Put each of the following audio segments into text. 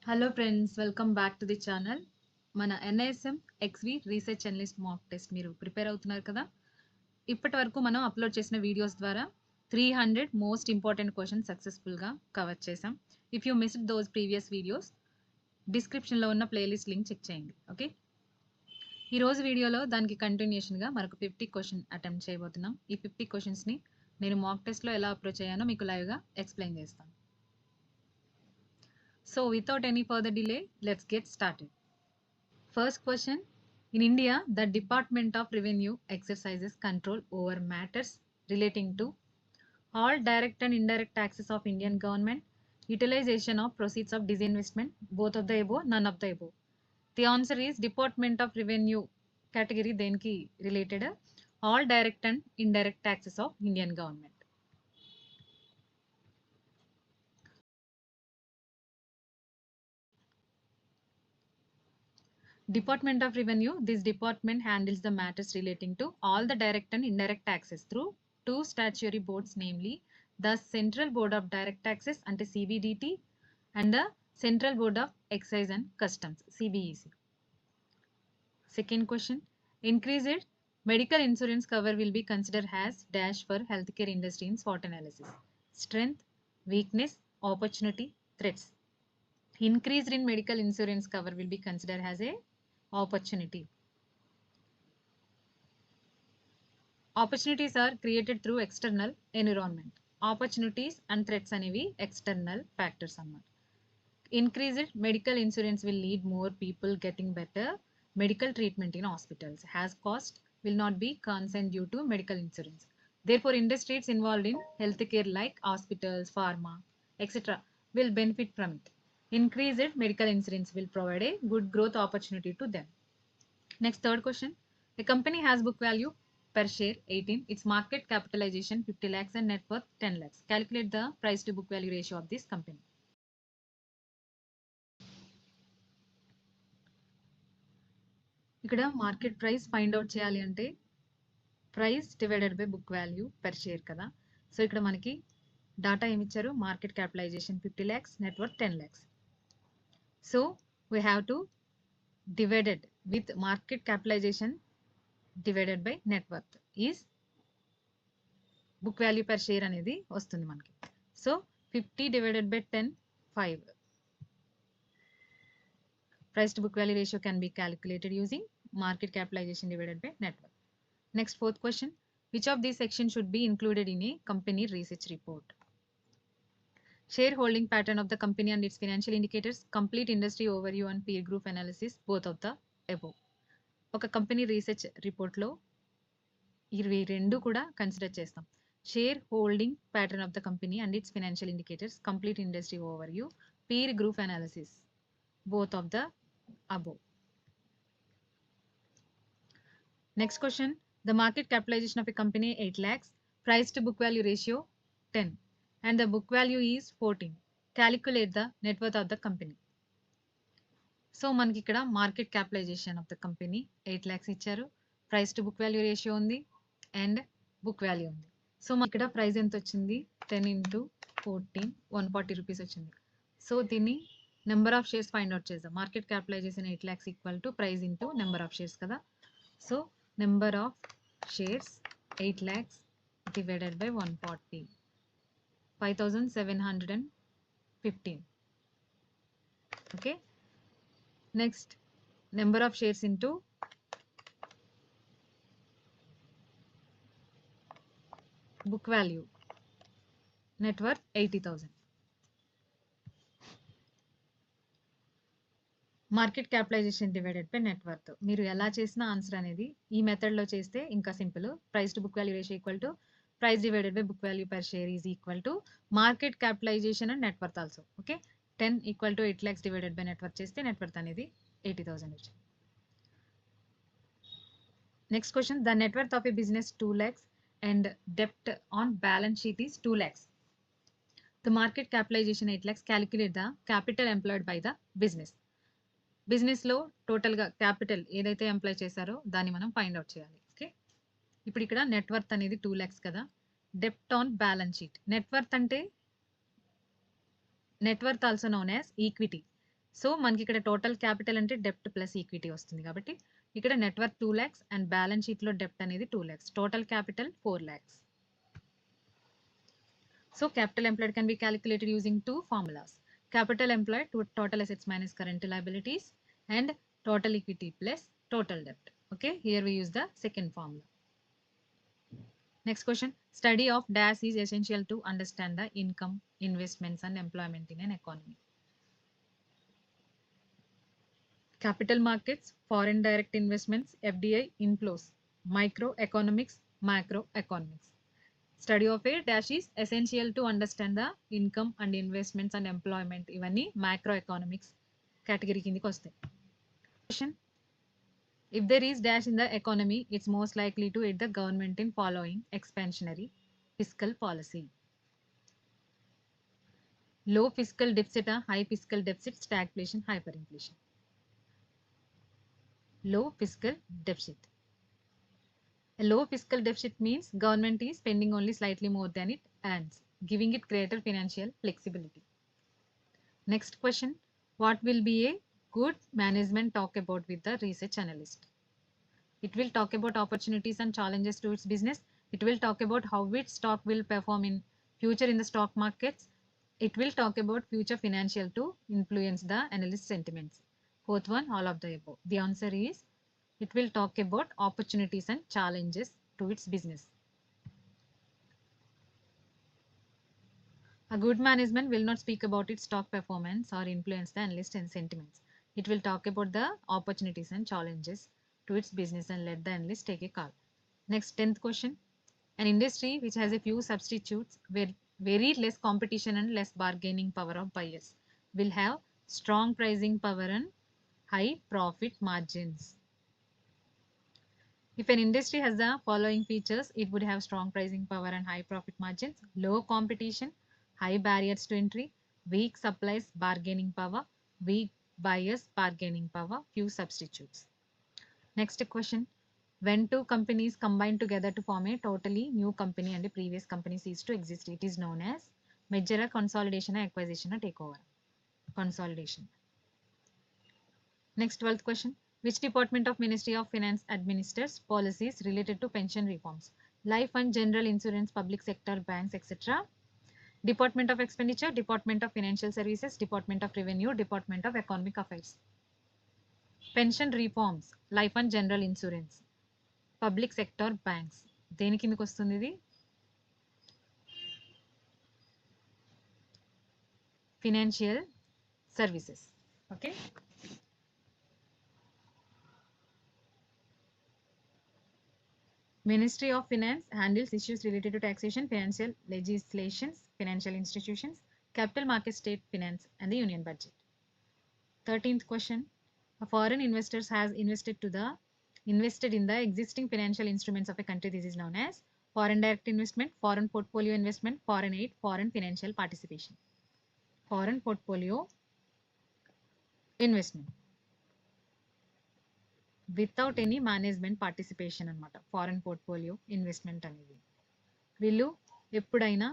Hello friends, welcome back to the channel. మన NISM XV research analyst mock test మీరు prepare అవుతున్నారు కదా. ఇప్పటి వరకు మనం అప్లోడ్ చేసిన వీడియోస్ ద్వారా 300 మోస్ట్ ఇంపార్టెంట్ క్వశ్చన్స్ సక్సెస్ఫుల్గా కవర్ చేసాం. If you missed those previous videos, డిస్క్రిప్షన్లో ఉన్న ప్లేలిస్ట్ లింక్ చెక్ చేయండి. ఓకే, ఈరోజు వీడియోలో దానికి కంటిన్యూషన్గా మరొక 50 క్వశ్చన్ అటెంప్ట్ చేయబోతున్నాం. ఈ 50 క్వశ్చన్స్ని నేను మాక్ టెస్ట్లో ఎలా అప్రోచ్ అయ్యానో మీకు లైవ్గా ఎక్స్ప్లెయిన్ చేస్తాను. So without any further delay, let's get started. First question. In India, the Department of Revenue exercises control over matters relating to all direct and indirect taxes of Indian government, utilization of proceeds of disinvestment, both of the above, none of the above. The answer is Department of Revenue category denki related all direct and indirect taxes of Indian government. Department of Revenue, this department handles the matters relating to all the direct and indirect taxes through two statutory boards, namely the Central Board of Direct Taxes and CBDT and the Central Board of Excise and Customs, CBEC. Second question. Increased medical insurance cover will be considered as dash for healthcare industry in SWOT analysis. Strength, weakness, opportunity, threats. Increased in medical insurance cover will be considered as a opportunity. Opportunities are created through external environment. Opportunities and threats అనేవి external factors అన్నమాట. Increased medical insurance will lead more people getting better medical treatment in hospitals. Has cost will not be concerned due to medical insurance. Therefore, industries involved in healthcare like hospitals, pharma, etc. will benefit from it. Increased medical insurance will provide a good growth opportunity to them. Next, third question. A company has book value per share 18, its market capitalization 50 lakhs and net worth 10 lakhs. Calculate the price to book value ratio of this company. ఇక్కడ market price find out చేయాలి అంటే price divided by book value per share కదా. So ఇక్కడ మనకి data ఏమి ఇచ్చారు, market capitalization 50 lakhs, net worth 10 lakhs. So we have to divided with market capitalization divided by net worth is book value per share అనేది వస్తుంది మనకి. So 50 divided by 10, 5. Price to book value ratio can be calculated using market capitalization divided by net worth. Next, fourth question. Which of these sections should be included in a company research report? Shareholding pattern of the company and its financial indicators, complete industry overview and peer group analysis, both of the above. ఒక company research రిపోర్ట్లో 22 కూడా consider చేస్తాం. Shareholding pattern of the company and its financial indicators, complete industry overview, peer group analysis, both of the above. Next question. The market capitalisation of a company 8 lakhs, price to book value ratio 10 and the book value is 14. Calculate the net worth of the company. So మనకి ఇక్కడ market capitalisation of the company 8 lakhs ఇచ్చారు, price to book value ratio ఉంది and book value ఉంది. So మనకి ఇక్కడ price ఎంత వచ్చింది, 10 into 14, 140 rupees వచ్చింది. సో దీన్ని number of shares find out చేద్దాం. Market capitalisation 8 lakhs equal to price into number of shares కదా. So number of shares 8 lakhs divided by 140, 5715. Okay. Next, number of shares into book value, net worth 80,000. Market capitalization divided by net worth. మీరు ఎలా చేసిన answer అనేది ఈ మెథడ్లో చేస్తే ఇంకా simple. Price to book value ratio equal to price divided by book value per share is equal to market capitalization and net worth also. Okay, 10 equal to 8 lakhs divided by net worth చేస్తే net worth అనేది 80,000 వచ్చింది. Next question. The net worth of a business 2 lakhs and debt on balance sheet is 2 lakhs. The market capitalization 8 lakhs. Calculate the capital employed by the business. బిజినెస్లో టోటల్గా capital ఏదైతే employee చేశారో దాన్ని మనం find out చేయాలి. Okay, ఇప్పుడు ఇక్కడ net worth అనేది 2 lakhs కదా. డెప్ట్ on balance sheet. Net worth అంటే net worth also known as equity. So మనకి ఇక్కడ టోటల్ క్యాపిటల్ అంటే డెప్ట్ ప్లస్ ఈక్విటీ వస్తుంది కాబట్టి ఇక్కడ నెట్వర్క్ 2 lakhs అండ్ బ్యాలెన్స్ షీట్లో డెప్ట్ అనేది 2 lakhs, total capital 4 lakhs. So capital employed can be calculated using 2 formulas. Capital employed to total assets minus current liabilities and total equity plus total debt. Okay, here we use the second formula. Next question, study of dash is essential to understand the income, investments and employment in an economy. Capital markets, foreign direct investments, FDI inflows, microeconomics, macroeconomics. Study of a dash is essential to understand the income and investments and employment. ఇవన్నీ macroeconomics category కిందకి వస్తాయి. Question, if there is dash in the economy, it's most likely to aid the government in following expansionary fiscal policy. Low fiscal deficit, high fiscal deficit, stagflation, hyperinflation. Low fiscal deficit. A low fiscal deficit means government is spending only slightly more than it earns, giving it greater financial flexibility. Next question, what will be a good management talk about with the research analyst? It will talk about opportunities and challenges to its business. It will talk about how its stock will perform in future in the stock markets. It will talk about future financial to influence the analyst sentiments. Fourth one, all of the above. The answer is it will talk about opportunities and challenges to its business. A good management will not speak about its stock performance or influence the analyst and sentiments. It will talk about the opportunities and challenges to its business and let the analyst take a call. Next, 10th question. An industry which has a few substitutes with very less competition and less bargaining power of buyers will have strong pricing power and high profit margins. If an industry has the following features, it would have strong pricing power and high profit margins, low competition, high barriers to entry, weak supplies, bargaining power, weak buyers, bargaining power, few substitutes. Next question, when two companies combine together to form a totally new company and the previous company cease to exist, it is known as merger, consolidation, acquisition, or takeover. Consolidation. Next, 12th question, which department of Ministry of Finance administers policies related to pension reforms? Life and general insurance, public sector, banks, etc. Department of Expenditure, Department of Financial Services, Department of Revenue, Department of Economic Affairs. Pension reforms, life and general insurance, public sector, banks. దేని కిందకి వస్తుంది ఇది? Financial services. Okay. Ministry of Finance handles issues related to taxation, financial legislations, financial institutions, capital market, state finance, and the union budget. 13th question, a foreign investors has invested in the existing financial instruments of a country. This is known as foreign direct investment, foreign portfolio investment, foreign aid, foreign financial participation. Foreign portfolio investment without any management participation అనమాట foreign portfolio investment అనేది. వీళ్ళు ఎప్పుడైనా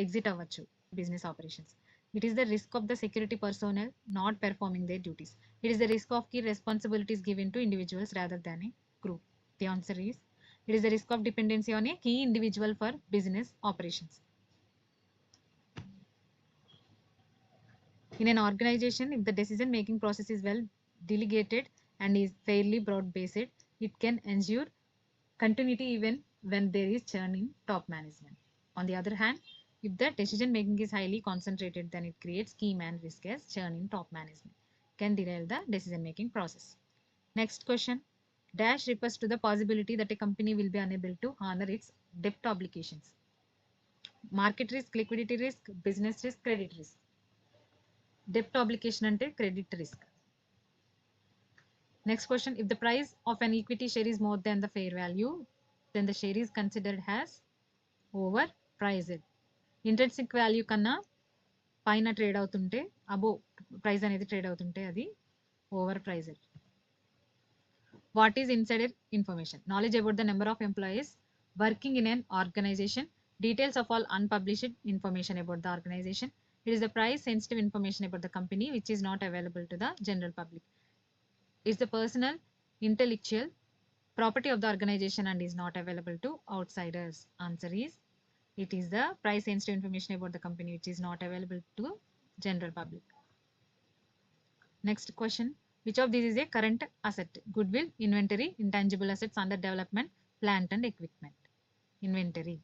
exit అవ్వచ్చు business operations. It is the risk of the security personnel not performing their duties. It is the risk of key responsibilities given to individuals rather than a group. The answer is it is the risk of dependency on a key individual for business operations. In an organization, if the decision making process is well delegated and is fairly broad-based, it can ensure continuity even when there is churn in top management. On the other hand, if the decision making is highly concentrated, then it creates key man risk as churn in top management can derail the decision making process. Next question, dash refers to the possibility that a company will be unable to honor its debt obligations. Market risk, liquidity risk, business risk, credit risk. Debt obligation ante credit risk. Next question, if the price of an equity share is more than the fair value, then the share is considered as overpriced. Intrinsic value కన్నా పైన trade అవుతుంటే అబో price అనేది trade అవుతుంటే అది overpriced. What is insider information? Knowledge about the number of employees working in an organization, details of all unpublished information about the organization, It is the price sensitive information about the company which is not available to the general public. It's the personal, intellectual property of the organization and is not available to outsiders. Answer is it is the price sensitive information about the company which is not available to general public. Next question. Which of these is a current asset? Goodwill, inventory, intangible assets under development, plant and equipment. Inventory.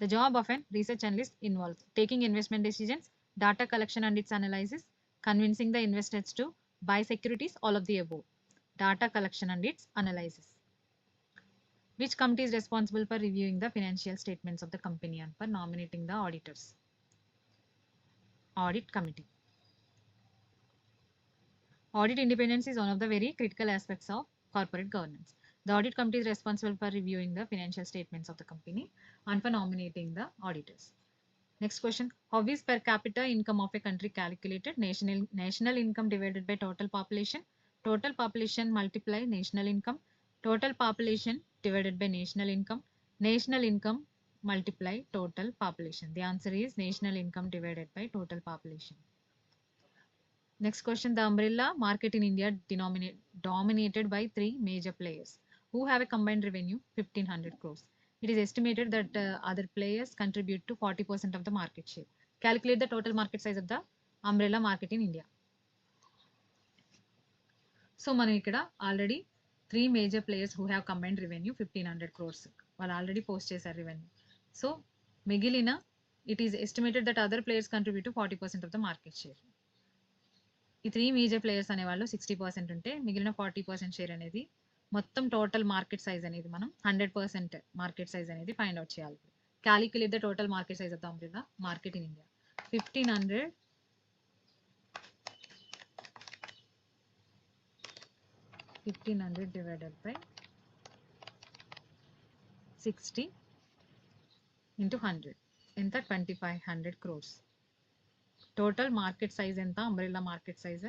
The job of an research analyst involves taking investment decisions, data collection and its analysis, convincing the investors to buy securities, all of the above. Data collection and its analysis. Which committee is responsible for reviewing the financial statements of the company and for nominating the auditors? Audit committee. Audit independence is one of the very critical aspects of corporate governance. The audit committee is responsible for reviewing the financial statements of the company and for nominating the auditors. Next question. How is per capita income of a country calculated? National income divided by total population. Total population multiply national income. Total population divided by national income. National income multiply total population. The answer is national income divided by total population. Next question. The umbrella market in India dominated by three major players who have a combined revenue 1500 crores. It is estimated that other players contribute to 40% of the market share. Calculate the total market size of the umbrella market in India. So మనం ఇక్కడ already three major players who have combined revenue 1500 crores వాళ్ళు already post చేశారు revenue. So మిగిలిన it is estimated that other players contribute to 40% of the market share. ఈ three major players అనేవాళ్ళు 60% ఉంటే మిగిలిన 40% share అనేది మొత్తం టోటల్ మార్కెట్ సైజ్ అనేది మనం 100% మార్కెట్ సైజ్ అనేది ఫైండ్ అవుట్ చేయాలి. Calculate the total market size of the umbrella market in India. 1500 divided by 60 into 100 ఎంత 2500 crores. టోటల్ మార్కెట్ సైజ్ ఎంత umbrella market size.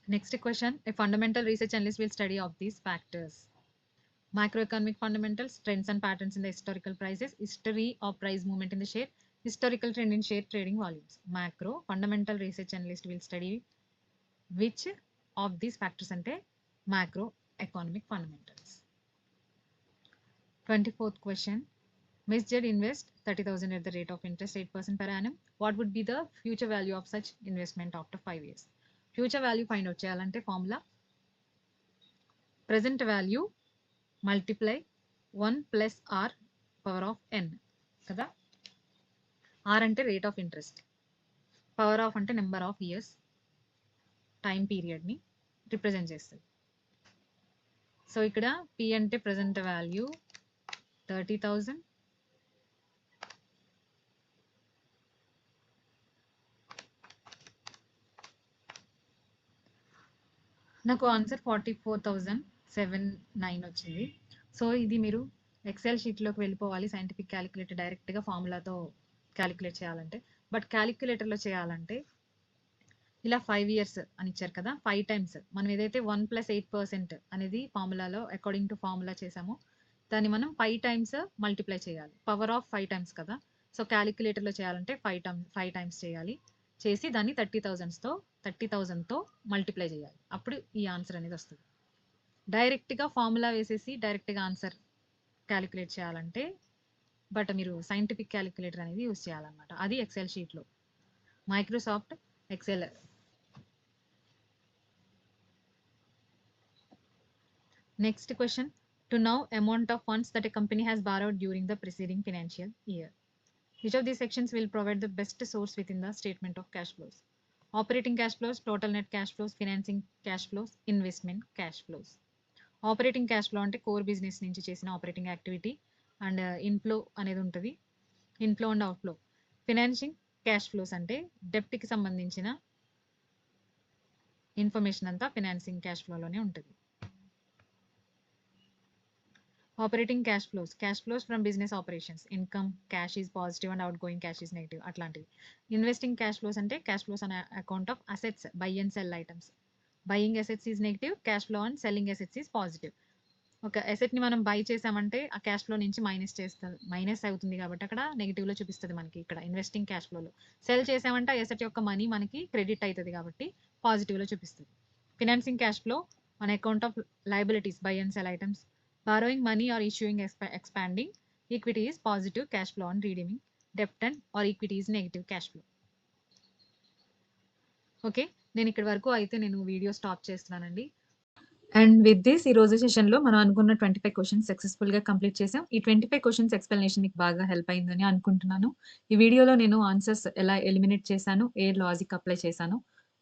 Next question. A fundamental research analyst will study of these factors: macroeconomic fundamentals, trends and patterns in the historical prices, history of price movement in the share, historical trend in share trading volumes. Macro fundamental research analyst will study which of these factors ante macroeconomic fundamentals. 24th question. Miss Jed invest 30,000 at the rate of interest 8% per annum. What would be the future value of such investment after 5 years? Future value find out చేయాలంటే formula present value multiply 1 plus r power of n కదా. R అంటే rate of interest, power of అంటే number of years, time పీరియడ్ని represent చేస్తుంది. So ఇక్కడ p అంటే present value 30,000, నాకు answer 44,709 వచ్చింది. సో ఇది మీరు ఎక్సెల్ షీట్లోకి వెళ్ళిపోవాలి. సైంటిఫిక్ క్యాలిక్యులేటర్ డైరెక్ట్గా ఫార్ములాతో క్యాలిక్యులేట్ చేయాలంటే, బట్ క్యాలిక్యులేటర్లో చేయాలంటే ఇలా 5 years అని ఇచ్చారు కదా, 5 times మనం ఏదైతే 1 + 8% అనేది ఫార్ములాలో అకార్డింగ్ టు ఫార్ములా చేసామో దాన్ని మనం 5 times మల్టిప్లై చేయాలి. పవర్ ఆఫ్ 5 times కదా. సో క్యాలిక్యులేటర్లో చేయాలంటే 5 times చేయాలి. చేసి దాన్ని 30,000తో మల్టిప్లై చేయాలి. అప్పుడు ఈ ఆన్సర్ అనేది వస్తుంది. డైరెక్ట్గా ఫార్ములా వేసేసి డైరెక్ట్గా ఆన్సర్ క్యాలిక్యులేట్ చేయాలంటే బట్ మీరు సైంటిఫిక్ క్యాలిక్యులేటర్ అనేది యూజ్ చేయాలన్నమాట. అది ఎక్సెల్ షీట్లో, Microsoft Excel. Next question. To now amount of funds that a company has borrowed during the preceding financial year. Which of these sections will provide the best source within the statement of cash flows? Operating cash flows, total net cash flows, financing cash flows, investment cash flows. Operating cash flow అంటే core business నుంచి చేసిన operating activity and inflow అనేది ఉంటుంది, inflow and outflow. Financing cash flows అంటే డెప్ట్కి సంబంధించిన information అంతా financing cash ఫ్లోలోనే ఉంటుంది. Operating cash flows from business operations, income cash is positive and out going cash is negative అట్లాంటివి. Investing cash flows అంటే cash flows అనే account of assets, by and cell items. Buying assets is negative, cash flow and selling assets is positive. ఒక అసెట్‌ని మనం by చేసామంటే ఆ cash flow నుంచి minus అవుతుంది కాబట్టి అక్కడ నెగెటివ్‌లో చూపిస్తది మనకి ఇక్కడ ఇన్వెస్టింగ్ క్యాష్ ఫ్లోలో. సెల్ చేసామంటే ఆ అసెట్ యొక్క మనీ మనకి క్రెడిట్ అయితది కాబట్టి పాజిటివ్‌లో చూపిస్తది. Financing cash flow on account of liabilities buy and sell items. Borrowing money or issuing expanding equity is positive cash flow on redeeming డెబ్ట్ and or equity is negative cash flow. Okay. నేను ఇక్కడి వరకు అయితే video stop చేస్తున్నానండి. And with this ఈ రోజు సెషన్‌లో మనం అనుకున్న 25 క్వెషన్స్ సక్సెస్‌ఫుల్‌గా కంప్లీట్ చేసాం. ఈ 25 క్వెషన్స్ ఎక్స్‌ప్లనేషన్ మీకు బాగా హెల్ప్ అయిందని అనుకుంటున్నాను. ఈ వీడియోలో నేను ఆన్సర్స్ ఎలా ఎలిమినేట్ చేశాను, ఏ లాజిక్ అప్లై చేశానో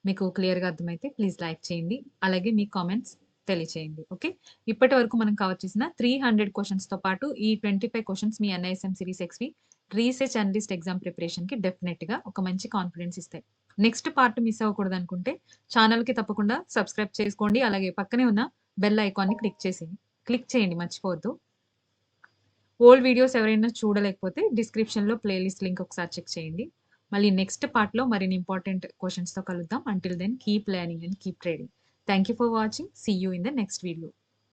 మీకు క్లియర్‌గా అర్థమైతే ప్లీజ్ లైక్ చేయండి. అలాగే మీ కామెంట్స్ తెలియచేయండి. ఓకే. ఇప్పటి వరకు మనం కవర్ చేసిన 300 క్వెషన్స్‌తో పాటు ఈ 25 క్వెషన్స్ మీ NISM series XV research analyst exam ప్రిపరేషన్‌కి డెఫినిట్‌గా ఒక మంచి కాన్ఫిడెన్స్ ఇస్తాయి. నెక్స్ట్ పార్ట్ మిస్ అవ్వకూడదనుకుంటే ఛానెల్‌కి తప్పకుండా సబ్స్క్రైబ్ చేసుకోండి. అలాగే పక్కనే ఉన్న బెల్ ఐకాన్‌ని క్లిక్ చేయండి మర్చిపోవద్దు. ఓల్డ్ వీడియోస్ ఎవరైనా చూడలేకపోతే డిస్క్రిప్షన్‌లో ప్లేలిస్ట్ లింక్ ఒకసారి చెక్ చేయండి. మళ్ళీ నెక్స్ట్ పార్ట్‌లో మరిన్ని ఇంపార్టెంట్ క్వెషన్స్‌తో కలుద్దాం. Until then keep learning and keep trading. Thank you for watching. See you in the next video.